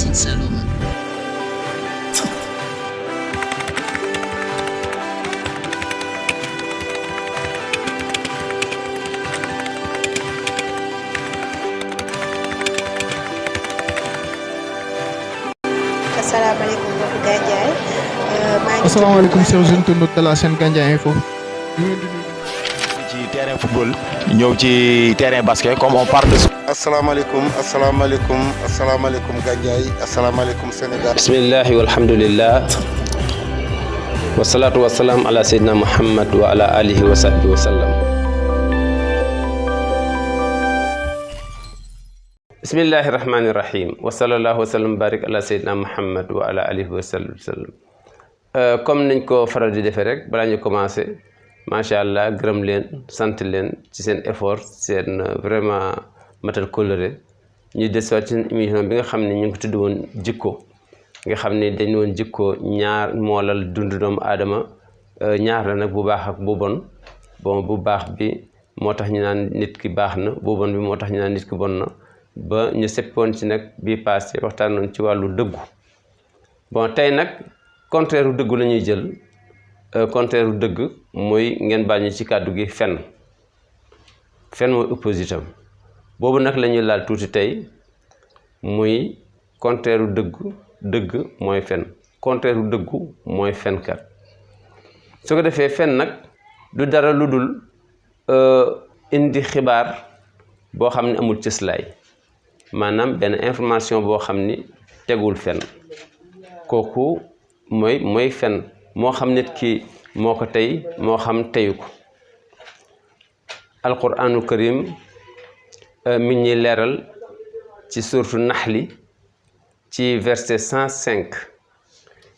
Sin Saloum. Asalaamaaleykum mbokki Gandiaye. asalaamaaleykum chers internautes de la chaîne Gandiaye Info. ci terrain football ñëw ci terrain basket comme on parle de. asalaamaaleykum Gandiaye asalaamaaleykum Sénégal. bismillahi walhamdulillah wasalaatu wasalaam ala sayyidina Muhammad wa ala alihi wa sahbihi wa sallam. bismillahi rahmani rahim wa sallallahu wa sallam barik ala sayyidina Muhammad wa ala alihi wa sallam. comme niñ ko faral di defee rek balaa ñu commencé macha allah gërëm leen sant leen ci seen effort seen vraiment matal kóllëre ñuy desuwaat ci seen émission bi nga xam ne ñu ngi ko tudd woon jikko nga xam ne dañu woon jikko ñaar moolal dund doomu aadama ñaar la nag bu baax ak bu bon bu baax bi moo tax ñu naan nit ki baax na bu bon bi moo tax ñu naan nit ki bon na ba ñu seppoon ci nag bii passé waxtaanoon ci wàllu dëggu tey nag contraire u dëggu la ñuy jël contraire u dëgg mooy ngeen baal ñu ci kàddu gi fen mooy opposite am boobu nag la ñuy laal tuuti tey muy contraire u dëgg mooy fen contraire u dëggu mooy fenkat su ko defee fen nag du dara lu dul indi xibaar boo xam ne amul cëslaay maanaam benn information boo xam ni tegul fen kooku mooy fen moo xam nit ki moo ko tey moo xam teyu ko alquraanul karim mi ngi ñuy leeral ci suuratu naxli ci verset 105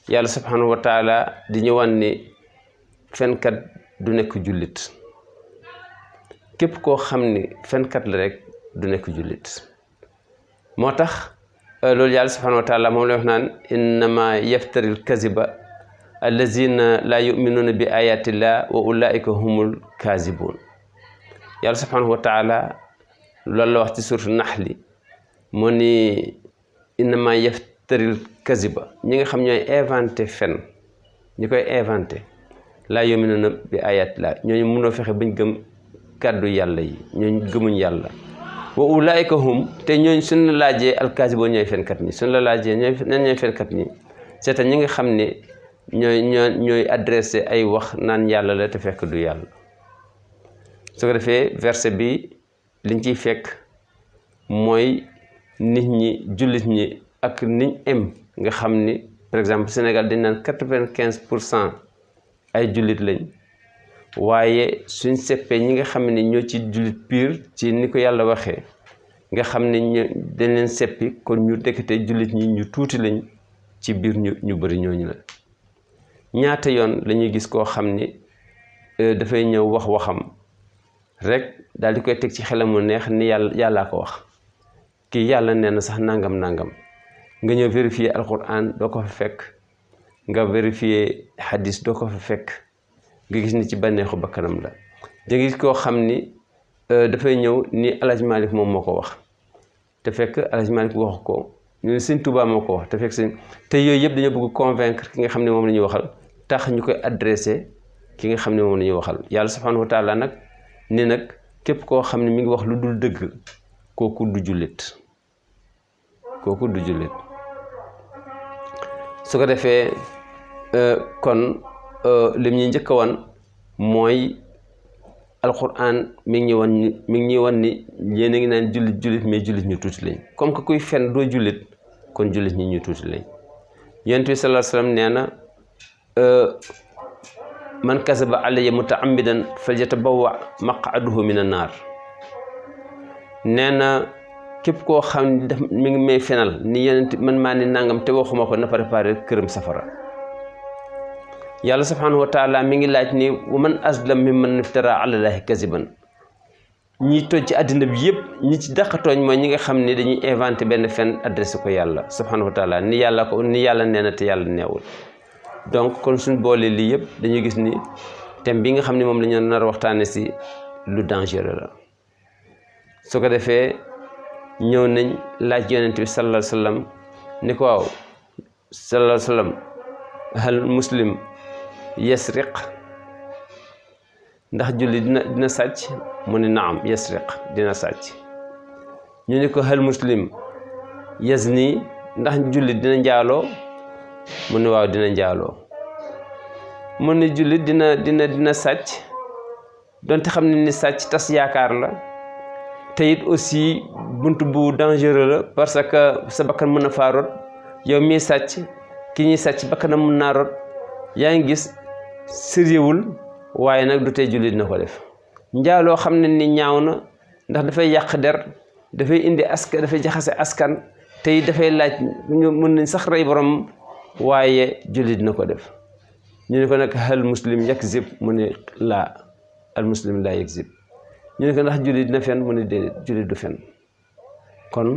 yàlla subhanahu wa taala di ñu wan ni fenkat du nekk jullit képp koo xam ni fenkat la rek du nekk jullit moo tax loolu yàlla subhanahu wa taala moom lay wax naan innama yaftari l kaziba allazina la yuminuuna bi ayatillah wa ulaika humul kazibun yàlla subhanahu wa taala loolu la wax ci suuratu naxli moo ni innama yaftari l kaziba ñi nga xam ñooy inventé fen ñi koy inventé la yuminuuna bi ayatillah ñooñu mënoo fexe bañ gëm kàddu yàlla yi ñooñu gëmuñ yàlla wa ulaika hum te ñooñ suñ la laajee alkaasibo ñooy fenkat ñi suñ la laajee ñooy fenkat ñi c'est ñi nga xam ne ñooy adressé ay wax naan yàlla la te fekk du yàlla su ko defee verset bi liñ ciy fekk mooy nit ñi jullit ñi ak niñ em nga xam ni par exemple Sénégal dañ naan 95% ay jullit lañ waaye suñ seppee ñi nga xam ne ñoo ci jullit piir ci ni ko yàlla waxee nga xam ne dañ leen seppi kon ñu dekkate jullit ñi ñu tuuti lañ ci biir ñu bëri ñooñu la ñaata yoon la ñuy gis koo xam ni dafay ñëw waxam rek daal di koy teg ci xelam mu neex ni yàllaa ko wax kii yàlla nee na sax nangam nga ñëw vérifier alquran doo ko fa fekk nga vérifier hadis doo ko fa fekk nga gis ni ci bànneexu bakkanam la da gis koo xam ni dafay ñëw ni El Hadj Malick moom moo ko wax te fekk El Hadj Malick wax ko ñu ne Sëñ Tuubaa moo ko wax te fekk te yooyu yëpp dañoo bëgg convaincre ki nga xam ne moom la ñuy waxal tax ñu koy adressé ki nga xam ne moom la ñuy waxal yàlla subhanahu wa taala nag ni nag képp koo xam ne mi ngi wax lu dul dëgg kooku du jullit su ko defee kon lim ñuy njëkk a wan mooy alquran mi ngi ñuy wan ni yéen a ngi naan jullit mais jullit ñu tuuti lañ comme que kuy fen doo jullit kon jullit ñi ñu tuuti lañ yonent bi sallallahu alayhi wasallam nee na man kasaba alayya mutaammidan falyatabawwa maq'adahu min an-naar nee na képp koo xam ne daf mi ngi may fenal ni yonent man maa ni nangam te waxuma ko na préparé këram safara yàlla subhanahu wa taala mi ngi laaj ni wa man azlam mimman iftara ala llahi kaziban ñi toj ci àddina bi yëpp ñi ci dàqatooñ mooy ñi nga xam ne dañuy inventé benn fen adressé ko yàlla subhanahu wa taala ni yàlla nee na te yàlla neewul donc kon suñ boolee lii yëpp dañuy gis ni thème bi nga xam ne moom la ñu nar a waxtaane si lu dangereux la su ko defee ñëw nañ laaj yonent bi sallallahu alayhi wa sallam ni ko waaw sallallahu alayhi wa sallam hal muslim yasriq ndax julli dina sàcc mu ne naam yasriq dina sàcc ñu ni ko hal muslim yazni ndax julli dina njaaloo mu ne waaw dina njaaloo mu ne julli dina sàcc donte xam ne ni sàcc tas yaakaar la te it aussi bunt bu dangereux la parce que sa bakkan mën na faa rot yow mii sàcc ki ñuy sàcc bakkanam mën naa rot yaa ngi gis sérieuxwul waaye nag du tey julli dina ko def njaaloo xam ne ni ñaaw na ndax dafay yàq der dafay indi askan dafay jaxase askan te it dafay laaj ñu mën nañ sax rey borom waaye julli dina ko def ñu ne ko nag hal muslim yakzib mu ne laa al muslim laa yakzib ñu ne ko ndax julli dina fen mu ne déedéet julli du fen kon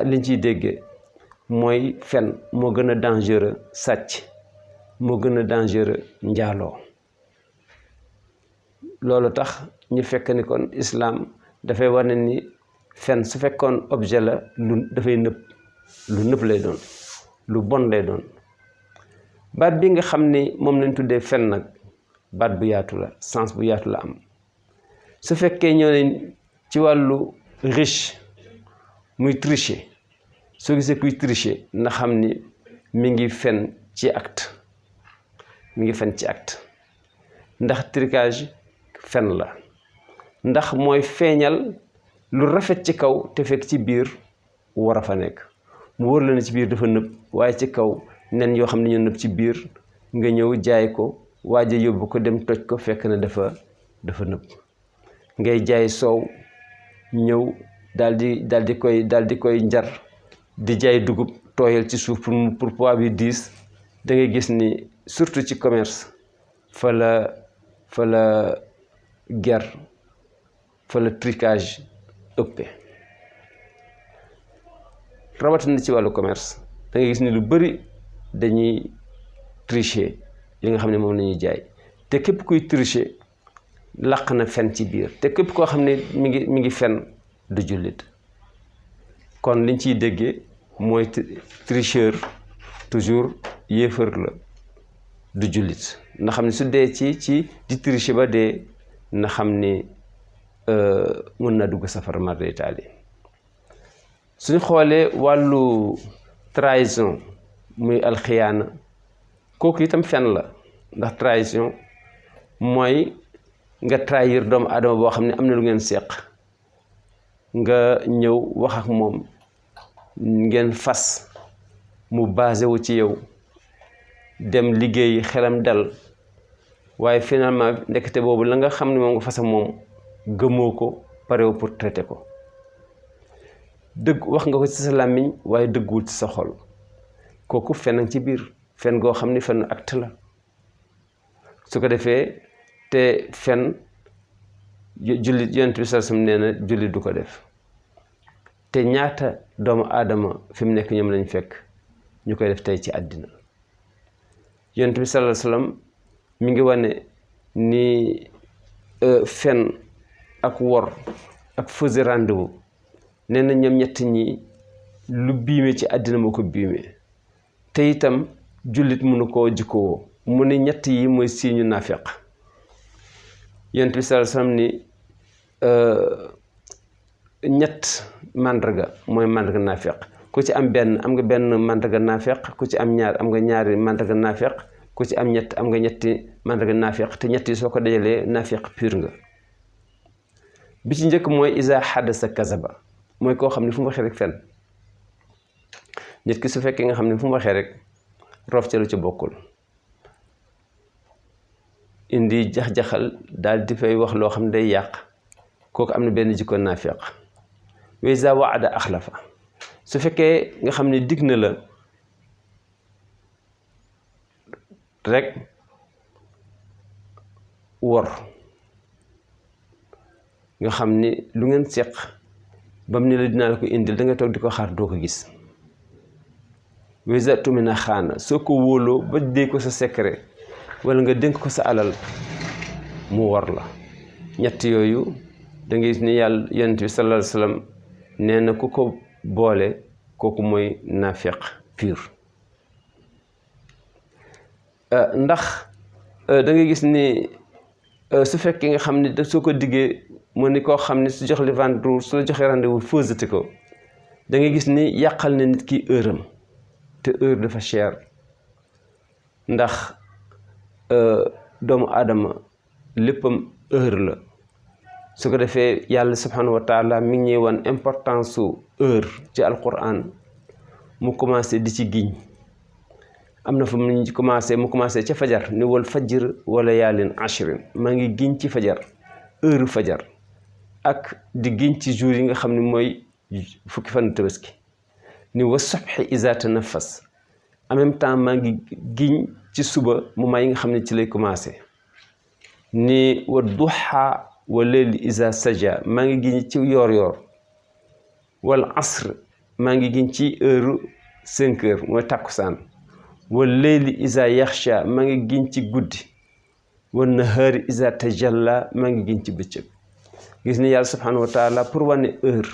liñ ciy dégge mooy fen moo gën a dangereux sàcc moo gën a dangereux njaaloo loolu tax ñu fekk ni kon islam dafay wane ni fen su fekkoon objet la lu dafay nëb lu nëb lay doon lu bon lay doon baat bi nga xam ni moom lañ tuddee fen nag baat bu yaatu la sens bu yaatu la am su fekkee ñëw nañ ci wàllu riche muy tricher soo gisee kuy tricher na xam ni mi ngi fen ci acte mi ngi fen ci acte ndax trucage fen la ndax mooy feeñal lu rafet ci kaw te fekk ci biir war a fa nekk mu wóor la ne ci biir dafa nëb waaye ci kaw nen yoo xam ne ñoo nëb ci biir nga ñëw jaay ko waaje yóbbu ko dem toj ko fekk na dafa nëb ngay jaay soow ñëw daal di koy njar di jaay dugub tooyal ci suuf pour poids bi diis da ngay gis ni surtout ci commerce fa la guerre fa la trucage ëppe rawatina ci wàllu commerce da ngay gis ni lu bari dañuy tricher li nga xam ne moom lañuy jaay te képp kuy tricher laq na fen ci biir te képp koo xam ne mi ngi fen du jullit kon liñ ciy déggee mooy tricheur toujours yéefar la du jullit na xam ne su dee ci di tricher ba dee na xam ni mën na dugg safara mar day taali suñ xoolee wàllu trahison muy alxiyaana kooku itam fen la ndax trahison mooy nga trahir doomu aadama boo xam ne am na lu ngeen seq nga ñëw wax ak moom ngeen fas mu basé wu ci yow dem liggéey xelam dal waaye finalement ndekete boobu la nga xam ne moom nga fas ak moom gëmoo ko parewu pour traiter ko dëgg wax nga ko ci sa làmmiñ waaye dëgguwul ci sa xol kooku fen ci biir fen goo xam ni fen acte la su ko defee te fen jullit yonent bi sallallahu alayhi wasallam nee na jullit du ko def te ñaata doomu aadama fi mu nekk ñoom lañ fekk ñu koy def tey ci àddina yonent bi sallallahu alayhi wasallam mi ngi wane ni fen ak wor ak fausse rendez-vous nee na ñoom ñett ñi lu biime ci àddina moo ko biime te itam jullit mënu koo jikkoo mu ni ñett yi mooy siiñu naafeq yonent bi sallallahu alayhi wasallam ni ñett màndarga mooy màndarga naafeq ku ci am benn am nga benn màndarga naafeq ku ci am ñaar am nga ñaari màndarga naafeq ku ci am ñett am nga ñetti màndarga naafeq te ñett yi soo ko dajalee naafeq pur nga bi ci njëkk mooy isa hadasa kazaba mooy koo xam ne fu mu waxee rek fen nit ki su fekkee nga xam ne fu mu waxee rek roof ca lu ci bokkul indi jax-jaxal daal di fay wax loo xam ne day yàq kooku am na benn jikko naafeq wa iza waada axlafa su fekkee nga xam ne dig na la rek wor nga xam ni lu ngeen seq bam ni la dinaa la ko indil da nga toog di ko xaar doo ko gis wa iza tumina xaana soo ko wóoloo ba dee ko sa secret wala nga dénk ko sa alal mu war la ñett yooyu da ngay gis ni yàlla yonent bi sallallahu alayhi wasallam nee na ku ko boole kooku mooy naafeq pur. ndax da ngay gis ni su fekkee nga xam ne soo ko diggee mu ni koo xam ne su jox li vendredi su la joxee rendez-vous fausseté ko da ngay gis ni yàqal na nit ki heure am te heure dafa cher ndax doomu aadama léppam heure la. su ko defee yàlla subhanahu wa taala mi ngi ñuy wan importance su heure ci alquran mu commencé di ci giñ. am na fa mu commencé ca fajar ni wal fajr wala yaalin ashrin maa ngi giñ ci fajar heure fajar ak di giñ ci jour yi nga xam ne mooy fukki fan tabaski ni wa subhi iza tanaffas en même temps maa ngi giñ ci suba moment yi nga xam ne ci lay commencé ni wa duha wa layli iza saja maa ngi giñ ci yoor wal asr maa ngi giñ ci heure 5 heures mooy takkusaan wal layli iza yaxsha maa ngi giñ ci guddi wan nahaari iza tajalla maa ngi giñ ci bëccëg. gis ni yàlla subhanahu wa taala pour wane heure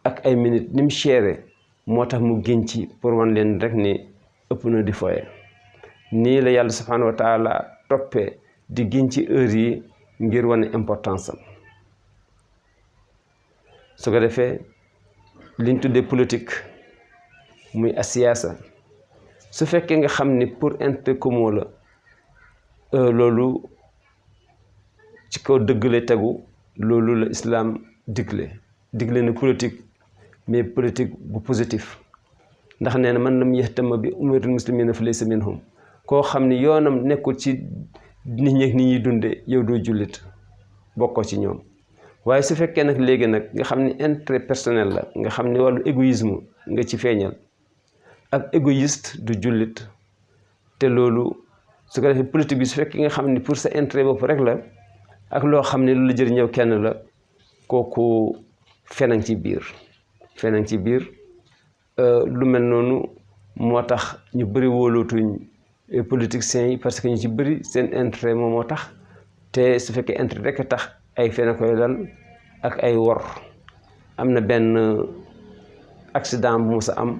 ak ay minutes ni mu chéré moo tax mu giñ ci pour wan leen rek ni ëpp na di foye. nii la yàlla subhanahu wa taala toppee di giñ ci heure yi ngir wane importance am. su ko defee liñ tuddee politique muy asiyaasa su fekkee nga xam ni pour intérêt commun la loolu ci kaw dëgg la tegu loolu la islam digle na politique mais politique bu positif ndax nee na man lam yahtama bi umuril muslimina fa laysa minhum koo xam ni yoonam nekkul ci nit ñi ñuy dunde yow doo jullit bokkoo ci ñoom. waaye su fekkee nag léegi nag nga xam ni intérêt personnel la nga xam ni wàllu égoïsme nga ci feeñal ak égoïste du jullit te loolu su ko defee politique bi su fekkee nga xam ni pour sa intérêt bopp rek la ak loo xam ne lu la jëriñ ñëw kenn la kooku fenang ci biir lu mel noonu moo tax ñu bëri wóolootuñ politiciens yi parce que ñu ci bëri seen intérêt moom moo tax te su fekkee intérêt rek a tax ay fen koy dal ak ay wor. am na benn accident bu musa am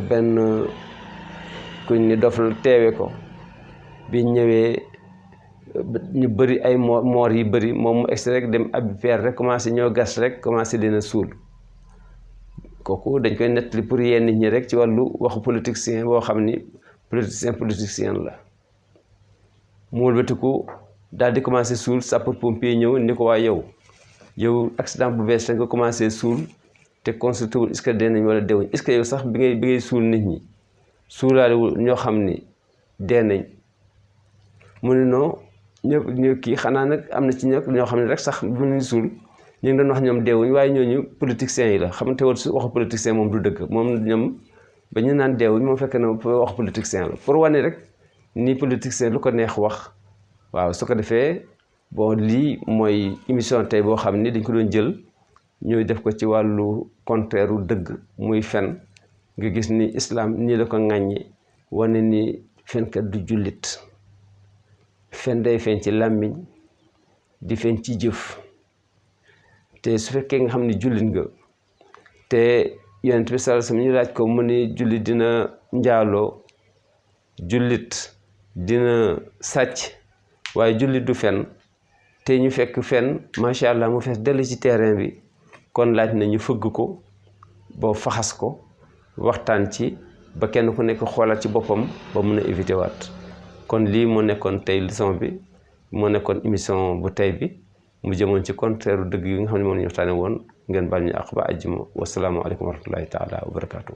benn kuñ ni dof la teewe ko bi ñëwee ñu bëri ay moor yi bëri moom mu egsi rek dem abbi peer rek commencé ñoo gas rek commencé dina suul. kooku dañ koy nettali pour yenn nit ñi rek ci wàllu waxu politicien boo xam ni politicien la. mu wëlbatiku daal di commencé suul sapeur pompier ñëw ni ko waa yow accident bu bees rek nga commencé suul te constaté wul est-ce que dee nañ wala deewuñ est-ce que yow sax bi ngay suul nit ñi suulaalewul ñoo xam ni dee nañ. mu ne non ñëpp kii xanaa nag am na ci ñoo xam ne rek sax bu ñu suul ñu ngi doon wax ñoom deewuñ waaye ñooñu politiciens yi la xamante woon su waxu politicien moom du dëgg moom ñoom ba ñu naan deewuñ moom fekk na waxu politicien la pour wane rek ni politicien lu ko neex wax. waaw su ko defee bon lii mooy émission tey boo xam ni dañ ko doon jël ñooy def ko ci wàllu contraire u dëgg muy fen nga gis ni islam nii la ko ŋàññi wane ni fenkat du jullit. fen day feeñ ci làmmiñ di feeñ ci jëf te su fekkee nga xam ni jullit nga te yonent bi sallallahu alayhi wasallam ñu laaj ko mu ni jullit dina njaaloo jullit dina sàcc waaye jullit du fen te ñu fekk fen macha allah mu fees dellu ci terrain bi kon laaj na ñu fëgg ko ba faxas ko waxtaan ci ba kenn ku nekk xoolaat ci boppam ba mun a éviter waat. kon lii moo nekkoon tey leçon bi moo nekkoon émission bu tey bi mu jëmoon ci contraire dëgg yi nga xam ne moom la ñu waxtaane woon ngeen baal ñu àq ba àjjuma wasalaamu aleykum wa rahmatullahi taala wa barakaatu.